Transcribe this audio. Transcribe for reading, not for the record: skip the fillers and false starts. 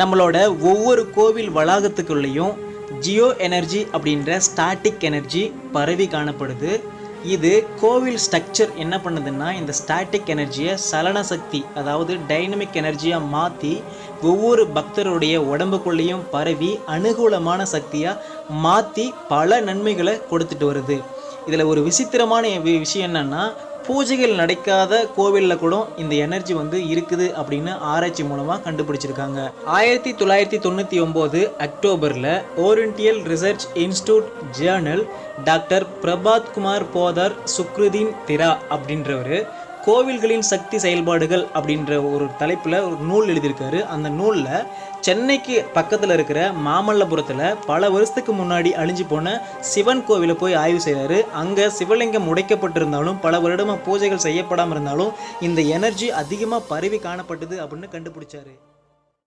நம்மளோட ஒவ்வொரு கோவில் வளாகத்துக்குள்ளேயும் ஜியோ எனர்ஜி அப்படின்ற ஸ்டாட்டிக் எனர்ஜி பரவி காணப்படுது. இது கோவில் ஸ்ட்ரக்சர் என்ன பண்ணுதுன்னா, இந்த ஸ்டாட்டிக் எனர்ஜியை சலன சக்தி, அதாவது டைனமிக் எனர்ஜியாக மாற்றி ஒவ்வொரு பக்தருடைய உடம்புக்குள்ளேயும் பரவி அனுகூலமான சக்தியாக மாற்றி பல நன்மைகளை கொடுத்துட்டு வருது. இதில் ஒரு விசித்திரமான விஷயம் என்னென்னா, பூஜைகள் நடக்காத கோவிலில் கூட இந்த எனர்ஜி இருக்குது அப்படின்னு ஆராய்ச்சி மூலமாக கண்டுபிடிச்சிருக்காங்க. 1999 அக்டோபரில் oriental research institute journal doctor Prabhat Kumar Poddar சுக்ருதீன் திரா அப்படின்றவர் கோவில்களின் சக்தி செயல்பாடுகள் அப்படின்ற ஒரு தலைப்பில் ஒரு நூல் எழுதியிருக்காரு. அந்த நூலில் சென்னைக்கு பக்கத்தில் இருக்கிற மாமல்லபுரத்தில் பல வருஷத்துக்கு முன்னாடி அழிஞ்சு போன சிவன் கோவிலை போய் ஆய்வு செய்கிறாரு. அங்கே சிவலிங்கம் உடைக்கப்பட்டிருந்தாலும் பல வருடமாக பூஜைகள் செய்யப்படாமல் இருந்தாலும் இந்த எனர்ஜி அதிகமாக பரவி காணப்பட்டது அப்படின்னு கண்டுபிடிச்சாரு.